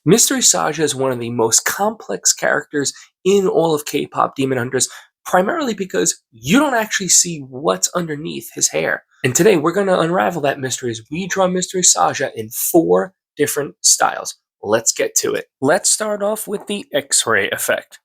Mystery Saja is one of the most complex characters in all of K-pop Demon Hunters, primarily because you don't actually see what's underneath his hair. And today we're going to unravel that mystery as we draw Mystery Saja in 4 different styles. Let's get to it. Let's start off with the X-ray effect.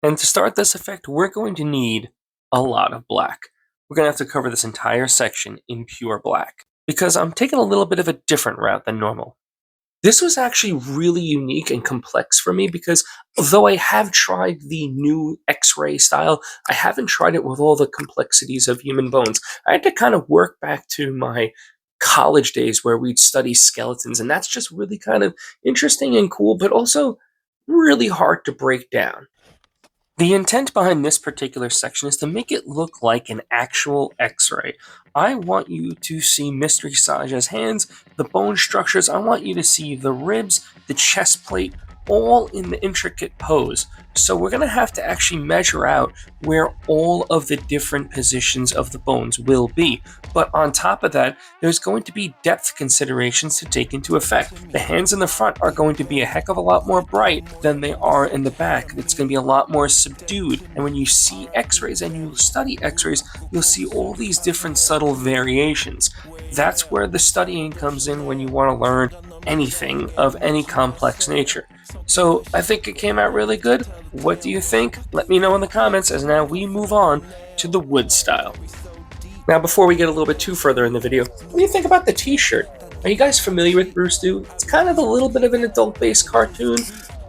And to start this effect, we're going to need a lot of black. We're going to have to cover this entire section in pure black, because I'm taking a little bit of a different route than normal. This was actually really unique and complex for me because although I have tried the new X-ray style, I haven't tried it with all the complexities of human bones. I had to kind of work back to my college days where we'd study skeletons, and that's just really kind of interesting and cool, but also really hard to break down. The intent behind this particular section is to make it look like an actual X-ray. I want you to see Mystery Saja's hands, the bone structures. I want you to see the ribs, the chest plate, all in the intricate pose. So we're going to have to actually measure out where all of the different positions of the bones will be. But on top of that, there's going to be depth considerations to take into effect. The hands in the front are going to be a heck of a lot more bright than they are in the back. It's going to be a lot more subdued. And when you see X-rays and you study X-rays, you'll see all these different subtle variations. That's where the studying comes in when you want to learn anything of any complex nature. So I think it came out really good. What do you think? Let me know in the comments as now we move on to the wood style. Now before we get a little bit too further in the video, what do you think about the t-shirt? Are you guys familiar with Bruce Doo? It's kind of a little bit of an adult-based cartoon.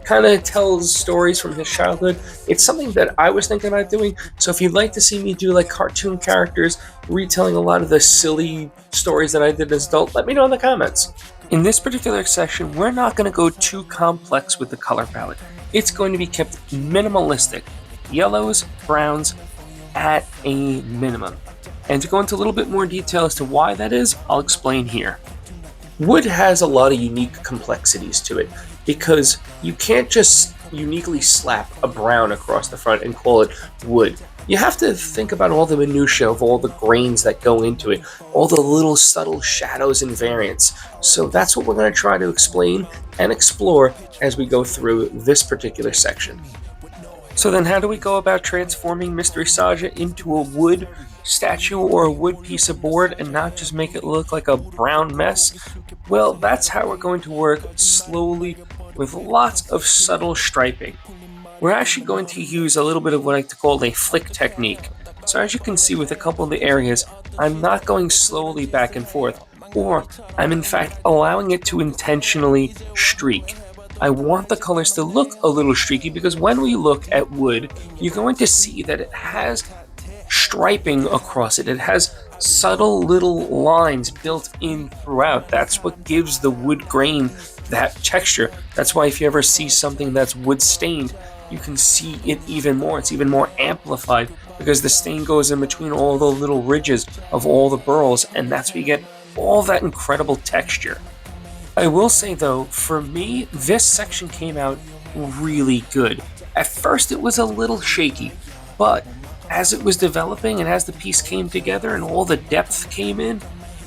Kind of tells stories from his childhood. It's something that I was thinking about doing, so if you'd like to see me do like cartoon characters, retelling a lot of the silly stories that I did as an adult, let me know in the comments. In this particular section, we're not going to go too complex with the color palette. It's going to be kept minimalistic. Yellows, browns, at a minimum. And to go into a little bit more detail as to why that is, I'll explain here. Wood has a lot of unique complexities to it, because you can't just uniquely slap a brown across the front and call it wood. You have to think about all the minutiae of all the grains that go into it, all the little subtle shadows and variants. So that's what we're going to try to explain and explore as we go through this particular section. So then how do we go about transforming Mystery Saja into a wood statue or a wood piece of board and not just make it look like a brown mess? Well, that's how we're going to work slowly with lots of subtle striping. We're actually going to use a little bit of what I like to call a flick technique. So as you can see with a couple of the areas, I'm not going slowly back and forth, or I'm in fact allowing it to intentionally streak. I want the colors to look a little streaky because when we look at wood, you're going to see that it has striping across it. It has subtle little lines built in throughout. That's what gives the wood grain that texture. That's why if you ever see something that's wood stained, you can see it even more. It's even more amplified because the stain goes in between all the little ridges of all the burls, and that's where you get all that incredible texture. I will say though, for me, this section came out really good. At first it was a little shaky, but as it was developing and as the piece came together and all the depth came in,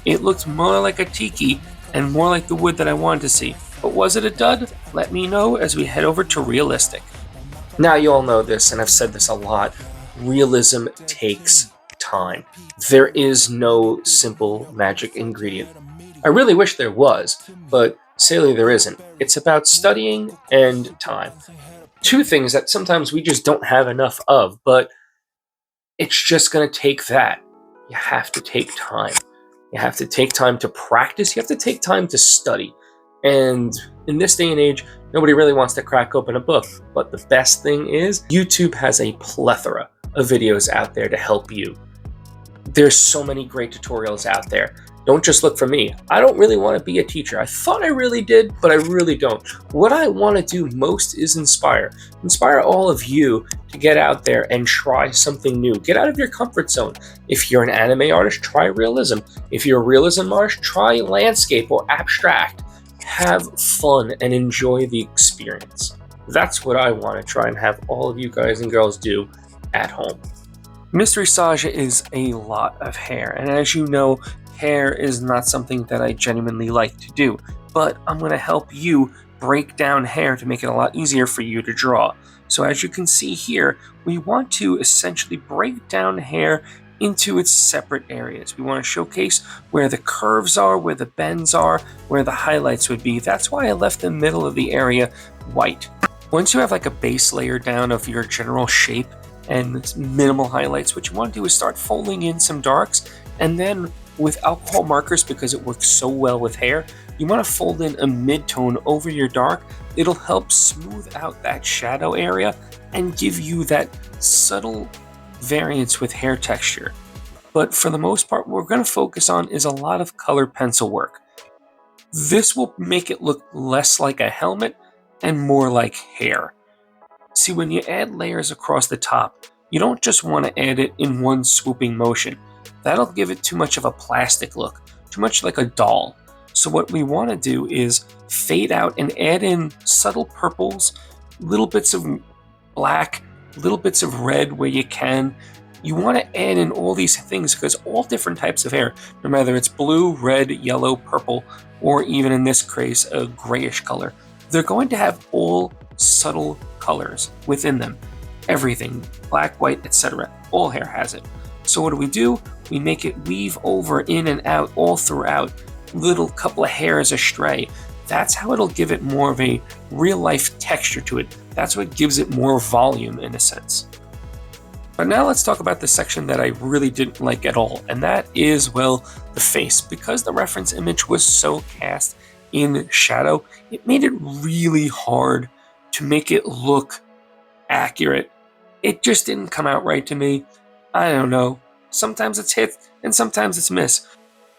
it looked more like a tiki and more like the wood that I wanted to see. But was it a dud? Let me know as we head over to realistic. Now you all know this, and I've said this a lot, realism takes time. There is no simple magic ingredient. I really wish there was, but sadly there isn't. It's about studying and time. 2 things that sometimes we just don't have enough of, but it's just going to take that. You have to take time. You have to take time to practice. You have to take time to study. And in this day and age, nobody really wants to crack open a book. But the best thing is, YouTube has a plethora of videos out there to help you. There's so many great tutorials out there. Don't just look for me. I don't really want to be a teacher. I thought I really did, but I really don't. What I want to do most is inspire. Inspire all of you to get out there and try something new. Get out of your comfort zone. If you're an anime artist, try realism. If you're a realism artist, try landscape or abstract. Have fun and enjoy the experience. That's what I want to try and have all of you guys and girls do at home. Mystery Saja is a lot of hair, and as you know, hair is not something that I genuinely like to do, but I'm going to help you break down hair to make it a lot easier for you to draw. So as you can see here, we want to essentially break down hair into its separate areas. We want to showcase where the curves are, where the bends are, where the highlights would be. That's why I left the middle of the area white. Once you have like a base layer down of your general shape and minimal highlights, what you want to do is start folding in some darks, and then with alcohol markers, because it works so well with hair, you want to fold in a mid-tone over your dark. It'll help smooth out that shadow area and give you that subtle variance with hair texture. But for the most part, what we're going to focus on is a lot of colored pencil work. This will make it look less like a helmet and more like hair. See, when you add layers across the top, you don't just want to add it in one swooping motion. That'll give it too much of a plastic look, too much like a doll. So what we want to do is fade out and add in subtle purples, little bits of black, little bits of red where you can. You want to add in all these things because all different types of hair, no matter it's blue, red, yellow, purple, or even in this case, a grayish color, they're going to have all subtle colors within them. Everything, black, white, etc. All hair has it. So what do? We make it weave over, in and out, all throughout, little couple of hairs astray. That's how it'll give it more of a real-life texture to it. That's what gives it more volume in a sense. But now let's talk about the section that I really didn't like at all, and that is, well, the face. Because the reference image was so cast in shadow, it made it really hard to make it look accurate. It just didn't come out right to me. I don't know. Sometimes it's hit and sometimes it's miss.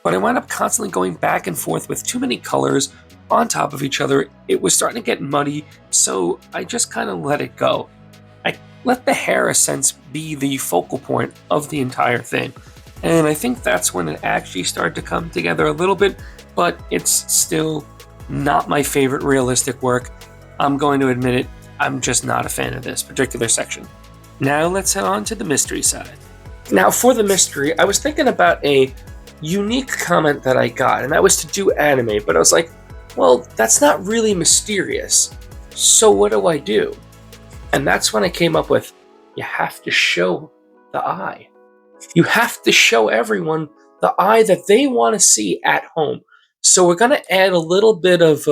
But I wound up constantly going back and forth with too many colors on top of each other. It was starting to get muddy, so I just kind of let it go. I let the hair essence be the focal point of the entire thing. And I think that's when it actually started to come together a little bit, but it's still not my favorite realistic work. I'm going to admit it, I'm just not a fan of this particular section. Now let's head on to the mystery side. Now for the mystery, I was thinking about a unique comment that I got, and that was to do anime, but I was like, well, that's not really mysterious. So what do I do? And that's when I came up with, you have to show the eye. You have to show everyone the eye that they want to see at home. So we're going to add a little bit of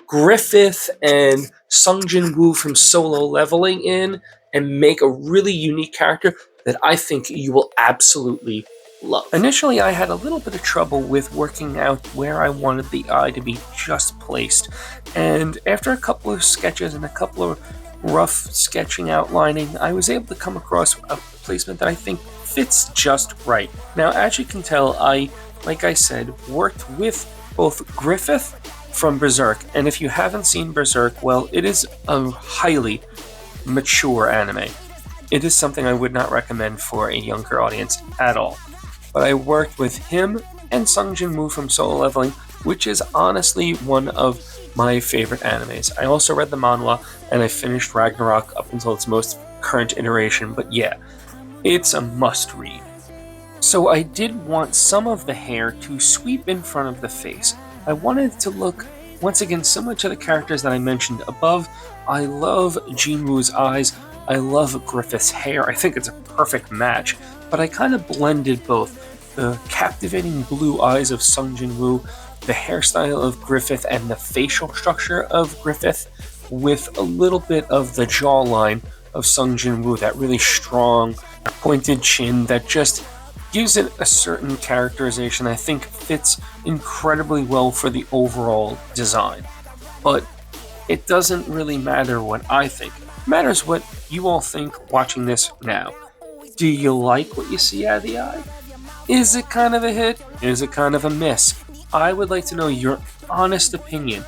Griffith and Sung Jin Woo from Solo Leveling in and make a really unique character that I think you will absolutely love. Initially, I had a little bit of trouble with working out where I wanted the eye to be just placed. And after a couple of sketches and a couple of rough sketching outlining, I was able to come across a placement that I think fits just right. Now, as you can tell, I, like I said, worked with both Griffith from Berserk, and if you haven't seen Berserk, well, it is a highly mature anime. It is something I would not recommend for a younger audience at all. But I worked with him and Sung Jin Woo from Solo Leveling, which is honestly one of my favorite animes. I also read the manhwa, and I finished Ragnarok up until its most current iteration, but yeah, it's a must-read. So I did want some of the hair to sweep in front of the face. I wanted it to look, once again, similar to the characters that I mentioned above. I love Jinwoo's eyes. I love Griffith's hair. I think it's a perfect match. But I kind of blended both the captivating blue eyes of Sung Jin Woo, the hairstyle of Griffith, and the facial structure of Griffith with a little bit of the jawline of Sung Jin Woo, that really strong, pointed chin that just gives it a certain characterization I think fits incredibly well for the overall design. But it doesn't really matter what I think. It matters what you all think watching this now. Do you like what you see out of the eye? Is it kind of a hit? Is it kind of a miss? I would like to know your honest opinion.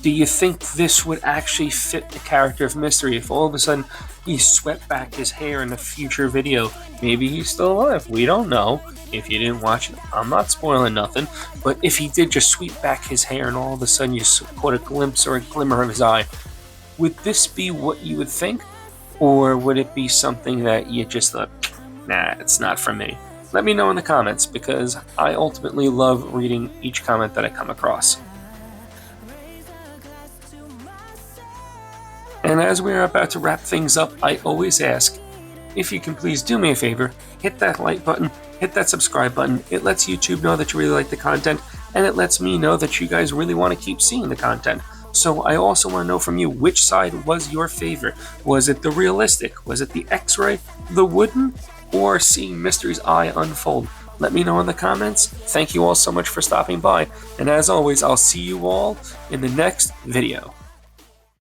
Do you think this would actually fit the character of Mystery if all of a sudden he swept back his hair in a future video? Maybe he's still alive. We don't know. If you didn't watch it, I'm not spoiling nothing. But if he did just sweep back his hair and all of a sudden you caught a glimpse or a glimmer of his eye, would this be what you would think? Or would it be something that you just thought, nah, it's not for me? Let me know in the comments, because I ultimately love reading each comment that I come across. And as we are about to wrap things up, I always ask, if you can please do me a favor, hit that like button, hit that subscribe button. It lets YouTube know that you really like the content, and it lets me know that you guys really want to keep seeing the content. So I also want to know from you, which side was your favorite? Was it the realistic? Was it the X-ray, the wooden, or seeing Mystery's eye unfold? Let me know in the comments. Thank you all so much for stopping by, and as always, I'll see you all in the next video.